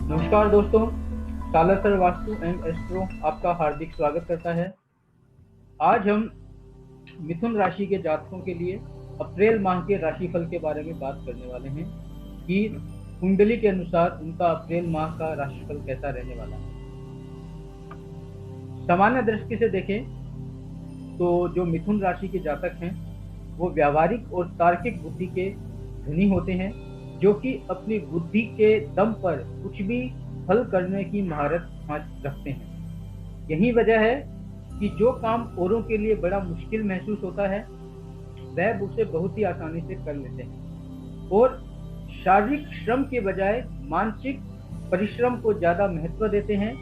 नमस्कार दोस्तों, Salasar vastu and astro आपका हार्दिक स्वागत करता है। आज हम मिथुन राशि के जातकों के लिए अप्रैल माह के राशिफल के बारे में बात करने वाले हैं कि कुंडली के अनुसार उनका अप्रैल माह का राशिफल कैसा रहने वाला है। सामान्य दृष्टि से देखें तो जो मिथुन राशि के जातक हैं वो व्यावहारिक और तार्किक बुद्धि के धनी होते हैं, जो कि अपनी बुद्धि के दम पर कुछ भी हल करने की महारत रखते हैं। यही वजह है कि जो काम औरों के लिए बड़ा मुश्किल महसूस होता है वह उसे बहुत ही आसानी से कर लेते हैं और शारीरिक श्रम के बजाय मानसिक परिश्रम को ज्यादा महत्व देते हैं।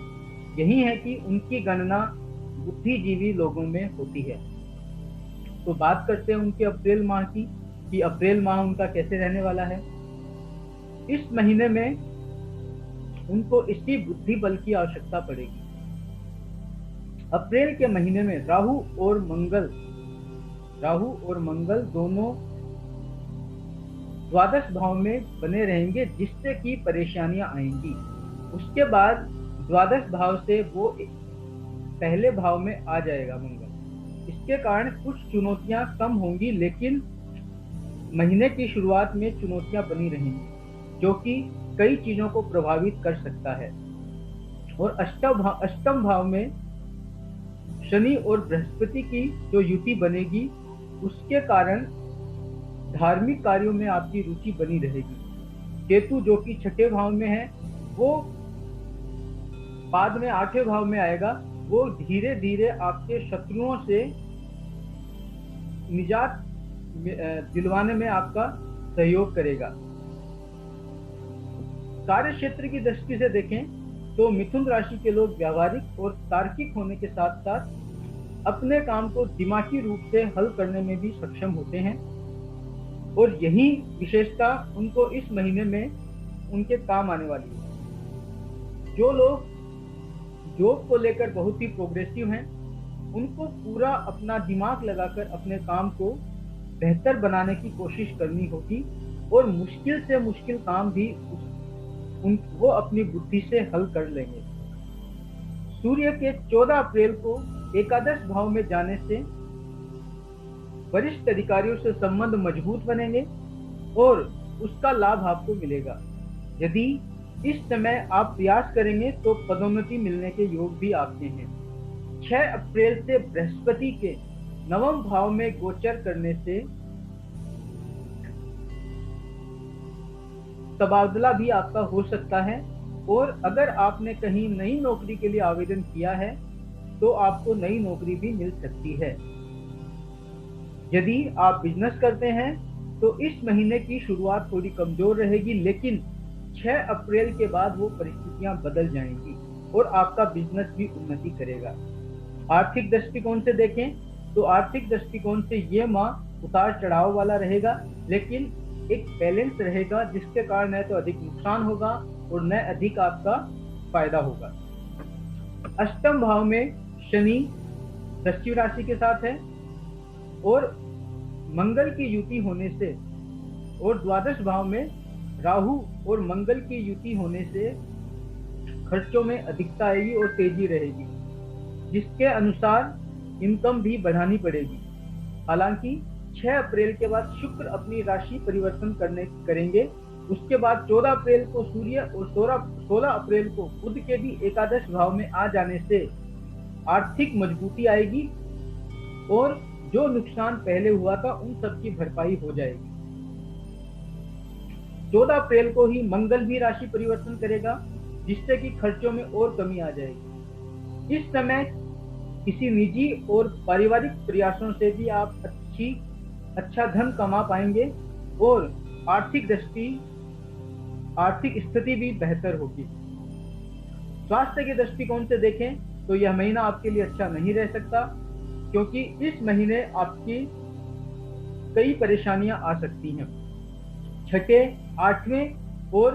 यही है कि उनकी गणना बुद्धिजीवी लोगों में होती है। तो बात करते हैं उनके अप्रैल माह की कि अप्रैल माह उनका कैसे रहने वाला है। इस महीने में उनको इसी बुद्धि बल की आवश्यकता पड़ेगी। अप्रैल के महीने में राहु और मंगल दोनों द्वादश भाव में बने रहेंगे, जिससे कि परेशानियां आएंगी। उसके बाद द्वादश भाव से वो पहले भाव में आ जाएगा मंगल। इसके कारण कुछ चुनौतियां कम होंगी, लेकिन महीने की शुरुआत में चुनौतियां बनी रहेंगी, जो कि कई चीजों को प्रभावित कर सकता है। और अष्टम भाव में शनि और बृहस्पति की जो युति बनेगी, उसके कारण धार्मिक कार्यों में आपकी रुचि बनी रहेगी। केतु जो कि छठे भाव में है, वो बाद में आठवें भाव में आएगा। वो धीरे धीरे आपके शत्रुओं से निजात दिलवाने में आपका सहयोग करेगा। कार्य क्षेत्र की दृष्टि से देखें तो मिथुन राशि के लोग व्यावहारिक और तार्किक होने के साथ साथ अपने काम को दिमागी रूप से हल करने में भी सक्षम होते हैं और यही विशेषता उनको इस महीने में उनके काम आने वाली है। जो लोग जॉब को लेकर बहुत ही प्रोग्रेसिव हैं, उनको पूरा अपना दिमाग लगाकर अपने काम को बेहतर बनाने की कोशिश करनी होगी और मुश्किल से मुश्किल काम भी वो अपनी बुद्धि से हल कर लेंगे। सूर्य के 14 अप्रैल को एकादश भाव में जाने से वरिष्ठ अधिकारियों से संबंध मजबूत बनेंगे और उसका लाभ आपको मिलेगा। यदि इस समय आप प्रयास करेंगे तो पदोन्नति मिलने के योग भी आपके हैं। 6 अप्रैल से बृहस्पति के नवम भाव में गोचर करने से तबादला भी आपका हो सकता है और अगर आपने कहीं नई नौकरी के लिए आवेदन किया है तो आपको नई नौकरी भी मिल सकती है। यदि आप बिजनेस करते हैं तो इस महीने की शुरुआत थोड़ी कमजोर रहेगी, लेकिन 6 अप्रैल के बाद वो परिस्थितियां बदल जाएंगी और आपका बिजनेस भी उन्नति करेगा। आर्थिक दृष्टिकोण से देखें तो आर्थिक दृष्टिकोण से ये माह उतार चढ़ाव वाला रहेगा, लेकिन एक बैलेंस रहेगा, जिसके कारण न तो अधिक नुकसान होगा और न अधिक आपका फायदा होगा। अष्टम भाव में शनि वृश्चिक राशि के साथ है और मंगल की युति होने से और द्वादश भाव में राहु और मंगल की युति होने से खर्चों में अधिकता आएगी और तेजी रहेगी, जिसके अनुसार इनकम भी बढ़ानी पड़ेगी। हालांकि 6 अप्रैल के बाद शुक्र अपनी राशि परिवर्तन करेंगे। उसके बाद 14 अप्रैल को सूर्य और 16 अप्रैल को बुध के भी एकादश भाव में आ जाने से आर्थिक मजबूती आएगी और जो नुकसान पहले हुआ था उन सब की भरपाई हो जाएगी। 14 अप्रैल को ही मंगल भी राशि परिवर्तन करेगा, जिससे कि खर्चों में और कमी आ जाएगी। इस समय किसी निजी और पारिवारिक प्रयासों से भी आप अच्छा धन कमा पाएंगे और आर्थिक स्थिति भी बेहतर होगी। स्वास्थ्य के दृष्टिकोण से देखें तो यह महीना आपके लिए अच्छा नहीं रह सकता, क्योंकि इस महीने आपकी कई परेशानियां आ सकती हैं। छठे, आठवें और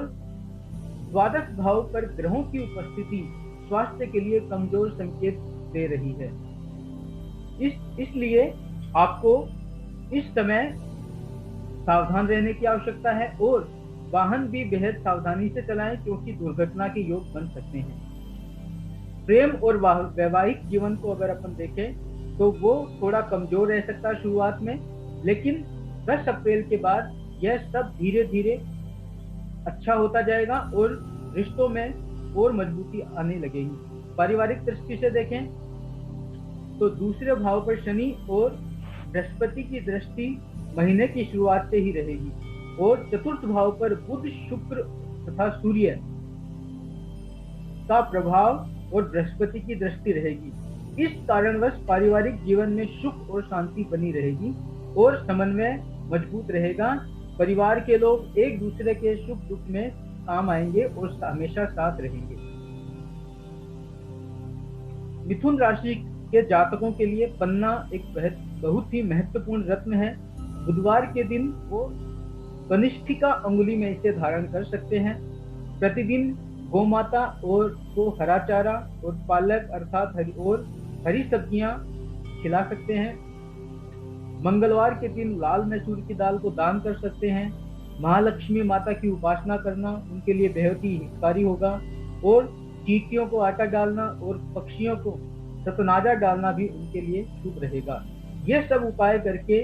द्वादश भाव पर ग्रहों की उपस्थिति स्वास्थ्य के लिए कमजोर संकेत दे रही है। इसलिए आपको इस समय सावधान रहने की आवश्यकता है और वाहन भी बेहद सावधानी से चलाएं क्योंकि दुर्घटना के योग बन सकते हैं। प्रेम और वैवाहिक जीवन को अगर अपन देखें तो वो थोड़ा कमजोर रह सकता है शुरुआत में, लेकिन 10 अप्रैल के बाद यह सब धीरे धीरे अच्छा होता जाएगा और रिश्तों में और मजबूती आने लगेगी। पारिवारिक दृष्टि से देखें तो दूसरे भाव पर शनि और बृहस्पति की दृष्टि महीने की शुरुआत से ही रहेगी और चतुर्थ भाव पर बुध, शुक्र तथा सूर्य का प्रभाव और बृहस्पति की दृष्टि रहेगी। इस कारणवश पारिवारिक जीवन में सुख और शांति बनी रहेगी और समन्वय मजबूत रहेगा। परिवार के लोग एक दूसरे के सुख दुख में काम आएंगे और हमेशा साथ रहेंगे। मिथुन राशि के जातकों के लिए पन्ना एक बहुत ही महत्वपूर्ण रत्न है। बुधवार के दिन वो कनिष्ठिका अंगुली में इसे धारण कर सकते हैं। प्रतिदिन गोमाता और को हरा चारा और पालक अर्थात हरी सब्जियां खिला सकते हैं। मंगलवार के दिन लाल मसूर की दाल को दान कर सकते हैं। महालक्ष्मी माता की उपासना करना उनके लिए बेहद ही हितकारी होगा और चींटियों को आटा डालना और पक्षियों को सतनाजा डालना भी उनके लिए शुभ रहेगा। ये सब उपाय करके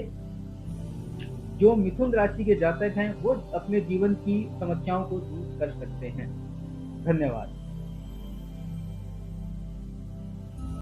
जो मिथुन राशि के जातक हैं वो अपने जीवन की समस्याओं को दूर कर सकते हैं। धन्यवाद।